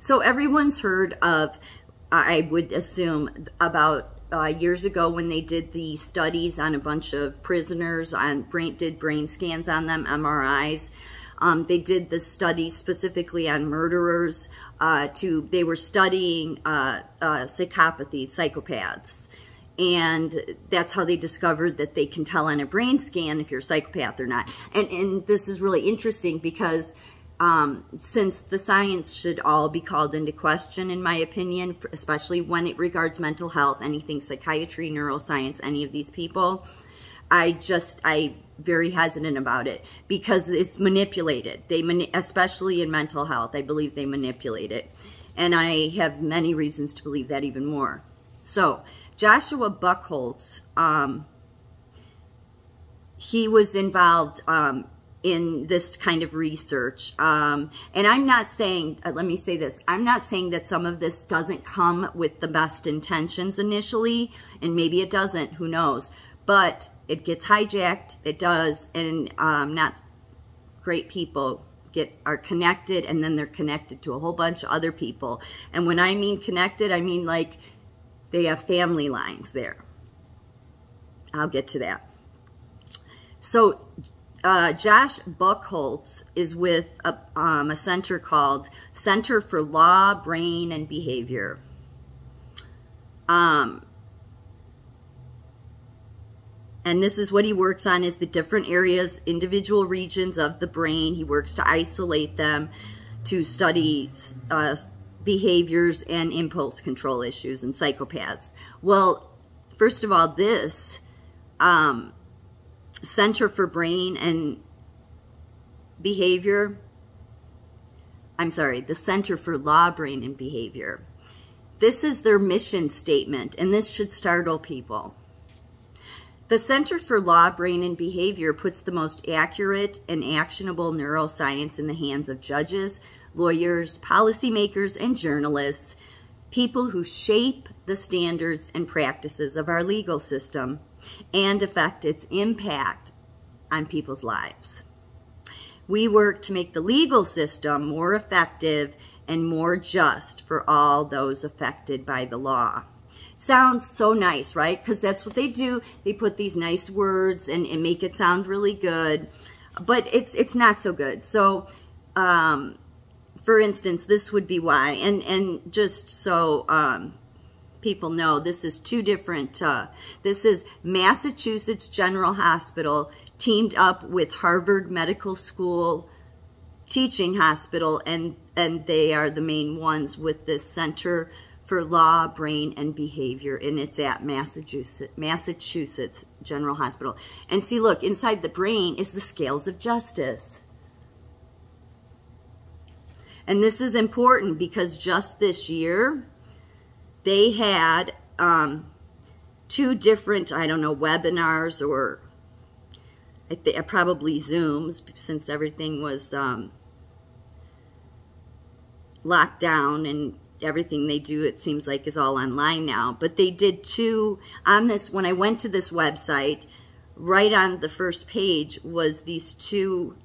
So everyone's heard of, I would assume, about years ago when they did the studies on a bunch of prisoners, did brain scans on them, MRIs. They did the study specifically on murderers. They were studying psychopathy, psychopaths. And that's how they discovered that they can tell on a brain scan if you're a psychopath or not. And this is really interesting because since the science should all be called into question, in my opinion, especially when it regards mental health, anything psychiatry, neuroscience, any of these people, I'm very hesitant about it because it's manipulated. Especially in mental health, I believe they manipulate it. And I have many reasons to believe that even more. So, Joshua Buchholz, he was involved in this kind of research. And I'm not saying, let me say this, I'm not saying that some of this doesn't come with the best intentions initially, and maybe it doesn't, who knows. But it gets hijacked, it does, and not great people are connected, and then they're connected to a whole bunch of other people. And when I mean connected, I mean like they have family lines there. I'll get to that. So Josh Buchholz is with a center called Center for Law, Brain, and Behavior. And this is what he works on, is the different areas, individual regions of the brain. He works to isolate them, to study behaviors and impulse control issues in psychopaths. Well, first of all, this Center for Brain and Behavior, the Center for Law, Brain, and Behavior. This is their mission statement, and this should startle people. The Center for Law, Brain, and Behavior puts the most accurate and actionable neuroscience in the hands of judges, lawyers, policymakers, and journalists, people who shape the standards and practices of our legal system and affect its impact on people's lives. We work to make the legal system more effective and more just for all those affected by the law. Sounds so nice, right? Because that's what they do. They put these nice words and make it sound really good, but it's not so good. So, for instance, this would be why, and just so people know, this is two different, this is Massachusetts General Hospital teamed up with Harvard Medical School Teaching Hospital, and they are the main ones with this Center for Law, Brain, and Behavior, and it's at Massachusetts General Hospital. And see, look, inside the brain is the scales of justice. And this is important because just this year, they had two different, I don't know, webinars or probably Zooms, since everything was locked down and everything they do, it seems like, is all online now. But they did two on this. When I went to this website, right on the first page was these two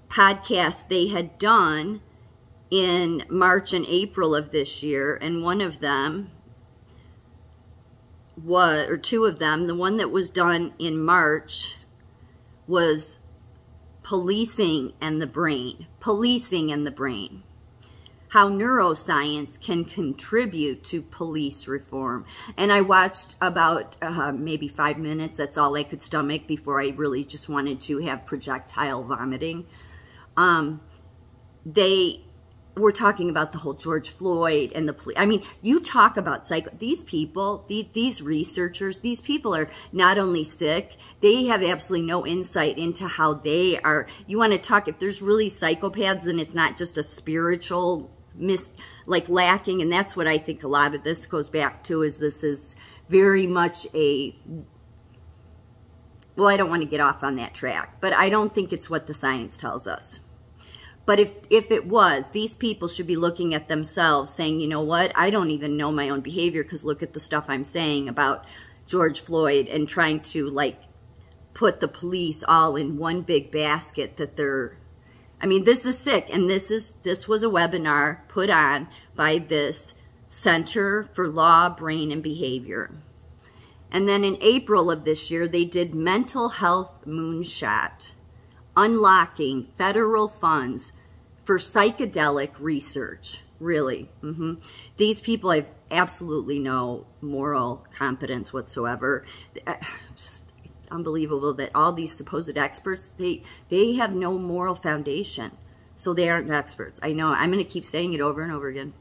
podcasts they had done in March and April of this year. And one of them was, or two of them, the one that was done in March was Policing and the Brain. Policing and the Brain. How neuroscience can contribute to police reform. And I watched about maybe 5 minutes. That's all I could stomach before I really just wanted to have projectile vomiting. They were talking about the whole George Floyd and the police. I mean, you talk about these people, these researchers, these people are not only sick, they have absolutely no insight into how they are. You want to talk, if there's really psychopaths and it's not just a spiritual lacking, and that's what I think a lot of this goes back to, is this is very much a, well, I don't want to get off on that track, but I don't think it's what the science tells us. But if it was, these people should be looking at themselves saying, you know what, I don't even know my own behavior because look at the stuff I'm saying about George Floyd, and trying to like put the police all in one big basket that they're, I mean, this is sick. And this was a webinar put on by this Center for Law, Brain, and Behavior. And then in April of this year, they did Mental Health Moonshot, unlocking federal funds for psychedelic research. Really. These people have absolutely no moral competence whatsoever. Just unbelievable that all these supposed experts, they have no moral foundation. So they aren't experts. I know. I'm going to keep saying it over and over again.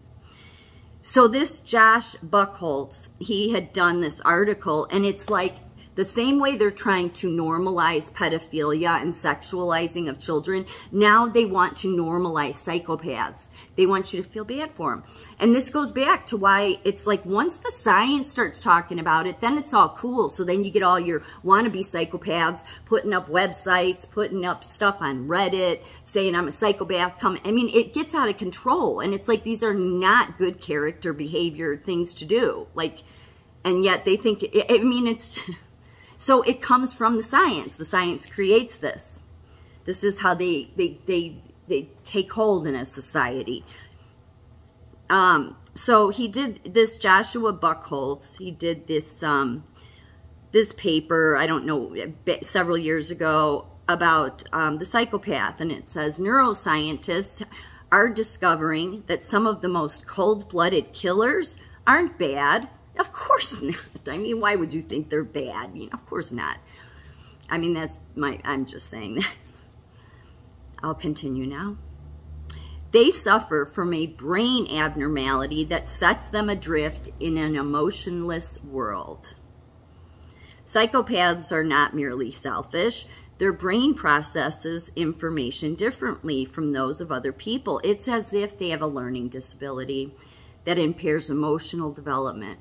So this Josh Buchholz, he had done this article, and it's like the same way they're trying to normalize pedophilia and sexualizing of children, now they want to normalize psychopaths. They want you to feel bad for them. And this goes back to why it's like once the science starts talking about it, then it's all cool. So then you get all your wannabe psychopaths putting up websites, putting up stuff on Reddit, saying I'm a psychopath. I mean, it gets out of control. And it's like these are not good character behavior things to do. Like, and yet they think, I mean, it's... So it comes from the science. The science creates this. This is how they take hold in a society. So he did this, Joshua Buchholz, he did this, this paper, I don't know, several years ago about the psychopath. And it says, neuroscientists are discovering that some of the most cold-blooded killers aren't bad. Of course not. I mean, why would you think they're bad? You know, of course not. I mean, I'm just saying that. I'll continue now. They suffer from a brain abnormality that sets them adrift in an emotionless world. Psychopaths are not merely selfish. Their brain processes information differently from those of other people. It's as if they have a learning disability that impairs emotional development.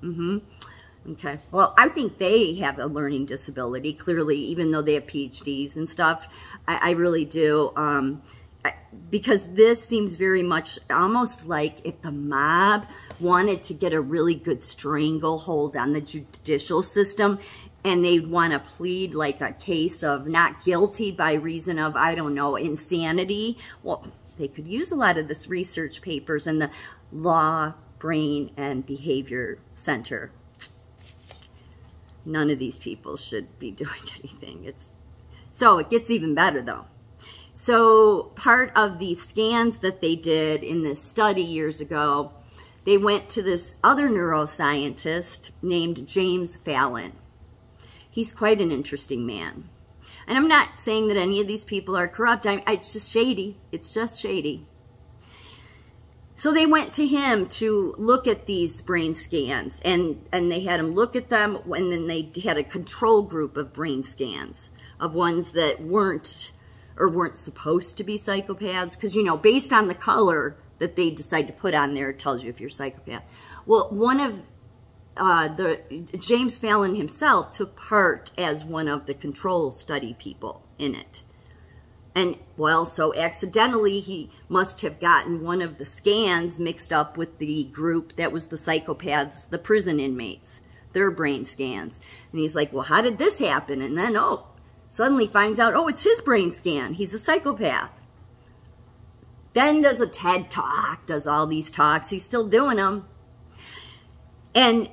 Okay. Well, I think they have a learning disability, clearly, even though they have PhDs and stuff. I really do. Because this seems very much almost like if the mob wanted to get a really good stranglehold on the judicial system and they want to plead like a case of not guilty by reason of, I don't know, insanity. Well, they could use a lot of this research papers and the Law, Brain, and Behavior Center. None of these people should be doing anything. So it gets even better though. So part of the scans that they did in this study years ago, they went to this other neuroscientist named James Fallon. He's quite an interesting man. And I'm not saying that any of these people are corrupt. It's just shady. It's just shady. So they went to him to look at these brain scans, and they had him look at them, and then they had a control group of brain scans of ones that weren't supposed to be psychopaths, because, you know, based on the color that they decide to put on there, it tells you if you're a psychopath. Well, one of James Fallon himself took part as one of the control study people in it. And, well, so accidentally he must have gotten one of the scans mixed up with the group that was the psychopaths, the prison inmates, their brain scans. And he's like, well, how did this happen? And then, oh, suddenly finds out, oh, it's his brain scan. He's a psychopath. Then does a TED Talk, does all these talks. He's still doing them. And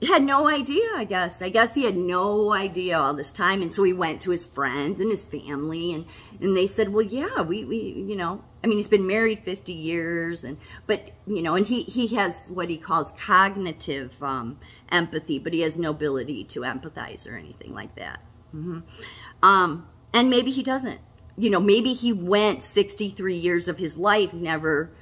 had no idea, I guess. I guess he had no idea all this time. And so he went to his friends and his family, and they said, well, yeah, we you know, I mean, he's been married 50 years, but, you know, and he has what he calls cognitive empathy, but he has no ability to empathize or anything like that. And maybe he doesn't. You know, maybe he went 63 years of his life never,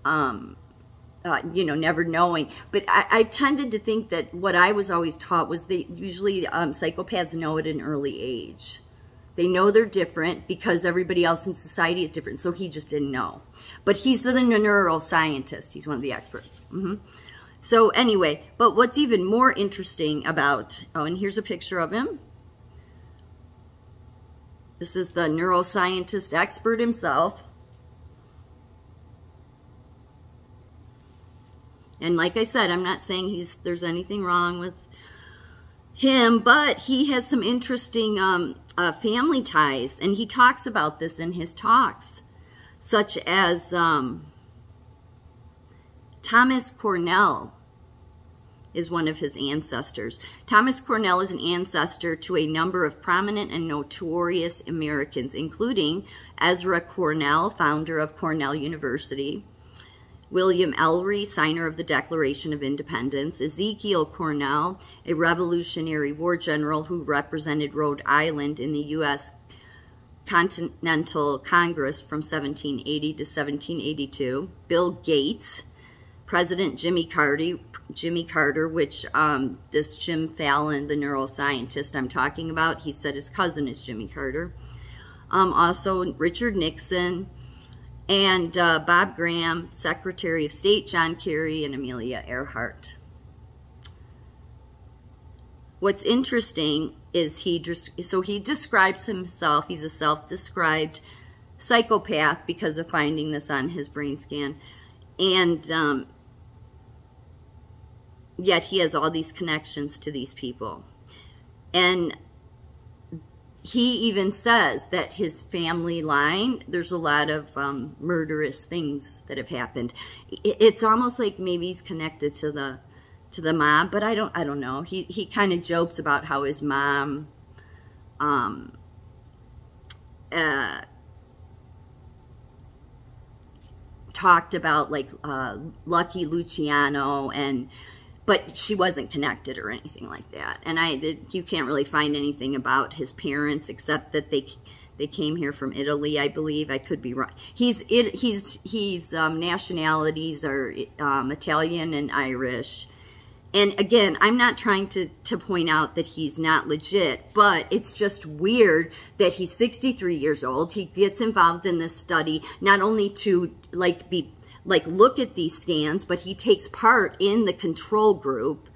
you know, never knowing. But I tended to think that what I was always taught was that usually psychopaths know at an early age. They know they're different because everybody else in society is different. So he just didn't know. But he's the neuroscientist. He's one of the experts. So anyway, but what's even more interesting about, oh, and here's a picture of him. This is the neuroscientist expert himself. And like I said, I'm not saying there's anything wrong with him, but he has some interesting family ties, and he talks about this in his talks, such as Thomas Cornell is one of his ancestors. Thomas Cornell is an ancestor to a number of prominent and notorious Americans, including Ezra Cornell, founder of Cornell University, William Ellery, signer of the Declaration of Independence, Ezekiel Cornell, a Revolutionary War general who represented Rhode Island in the U.S. Continental Congress from 1780 to 1782, Bill Gates, President Jimmy Carter, which this Jim Fallon, the neuroscientist I'm talking about, he said his cousin is Jimmy Carter. Also Richard Nixon, and Bob Graham, Secretary of State John Kerry, and Amelia Earhart. What's interesting is he describes himself, he's a self-described psychopath because of finding this on his brain scan, and yet he has all these connections to these people. And he even says that his family line, there's a lot of murderous things that have happened. It's almost like maybe he's connected to the mob, but I don't know. He kind of jokes about how his mom talked about like Lucky Luciano, but she wasn't connected or anything like that. And you can't really find anything about his parents except that they came here from Italy, I believe. I could be wrong. His nationalities are Italian and Irish. And again, I'm not trying to point out that he's not legit, but it's just weird that he's 63 years old. He gets involved in this study not only to look at these scans, but he takes part in the control group,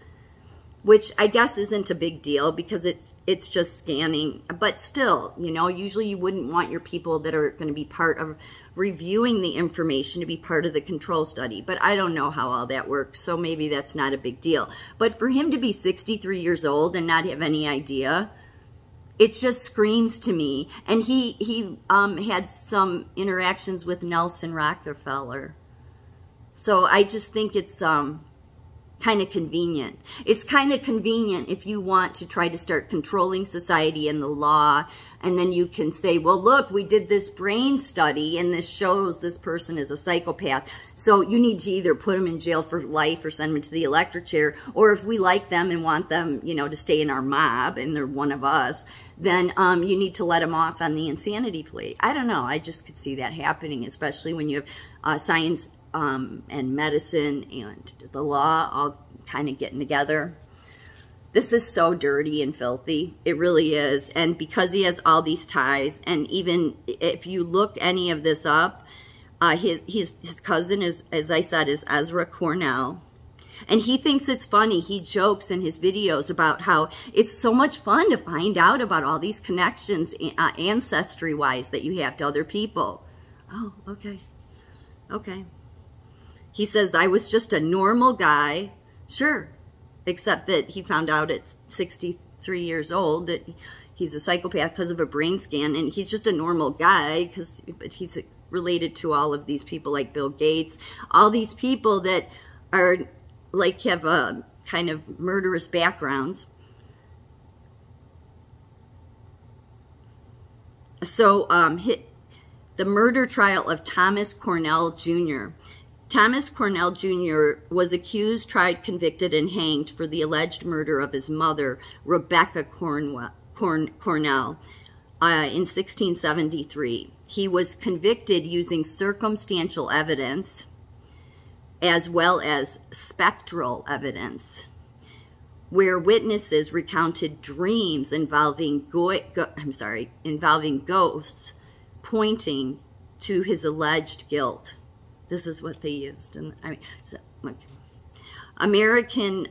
which I guess isn't a big deal because it's just scanning. But still, you know, usually you wouldn't want your people that are going to be part of reviewing the information to be part of the control study. But I don't know how all that works, so maybe that's not a big deal. But for him to be 63 years old and not have any idea, it just screams to me. And he had some interactions with Nelson Rockefeller. So I just think it's kind of convenient. It's kind of convenient if you want to try to start controlling society and the law, and then you can say, well, look, we did this brain study, and this shows this person is a psychopath. So you need to either put them in jail for life or send them to the electric chair, or if we like them and want them, you know, to stay in our mob, and they're one of us, then you need to let them off on the insanity plea. I don't know. I just could see that happening, especially when you have science and medicine and the law all kind of getting together. This is so dirty and filthy. It really is. And because he has all these ties, and even if you look any of this up, his cousin is, as I said, is Ezra Cornell. And he thinks it's funny. He jokes in his videos about how it's so much fun to find out about all these connections ancestry-wise that you have to other people. Oh, okay. Okay. He says, I was just a normal guy. Sure. Except that he found out at 63 years old that he's a psychopath because of a brain scan. And he's just a normal guy but he's related to all of these people like Bill Gates. All these people that are like have a kind of murderous backgrounds. So the murder trial of Thomas Cornell Jr. Thomas Cornell Jr. was accused, tried, convicted, and hanged for the alleged murder of his mother, Rebecca Cornell, in 1673. He was convicted using circumstantial evidence as well as spectral evidence, where witnesses recounted dreams involving ghosts pointing to his alleged guilt. This is what they used. And I mean, so, okay. American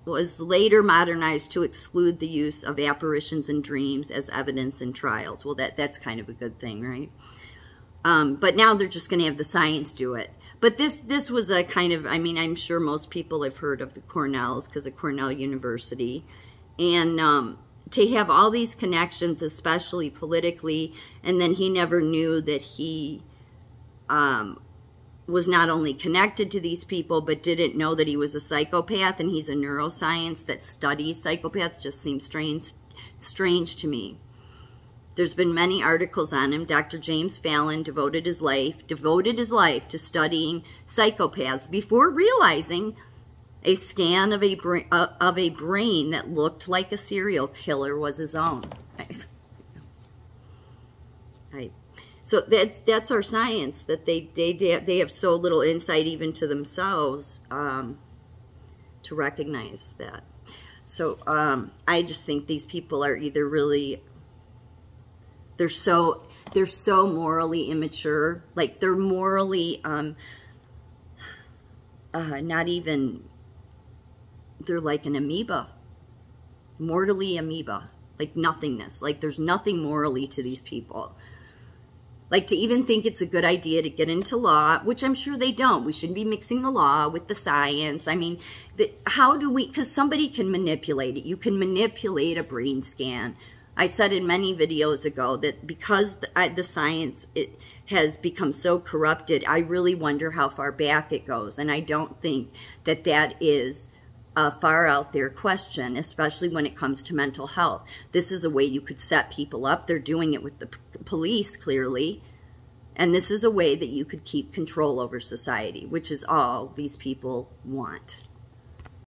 was later modernized to exclude the use of apparitions and dreams as evidence in trials. Well, that's kind of a good thing, right? But now they're just going to have the science do it. But this was a kind of, I mean, I'm sure most people have heard of the Cornells because of Cornell University. And to have all these connections, especially politically, and then he never knew that he was not only connected to these people, but didn't know that he was a psychopath, and he's a neuroscience that studies psychopaths, just seems strange to me. There's been many articles on him. Dr. James Fallon devoted his life to studying psychopaths before realizing a scan of a brain that looked like a serial killer was his own. So that's our science, that they have so little insight even to themselves to recognize that. So I just think these people are either really, they're so morally immature, like they're morally not even, they're like an amoeba, mortally amoeba, like nothingness. Like there's nothing morally to these people. Like to even think it's a good idea to get into law, which I'm sure they don't. We shouldn't be mixing the law with the science. I mean, how do we, because somebody can manipulate it. You can manipulate a brain scan. I said in many videos ago that because the science has become so corrupted, I really wonder how far back it goes. And I don't think that that is a far out there question, especially when it comes to mental health. This is a way you could set people up. They're doing it with the police, clearly. And this is a way that you could keep control over society, which is all these people want.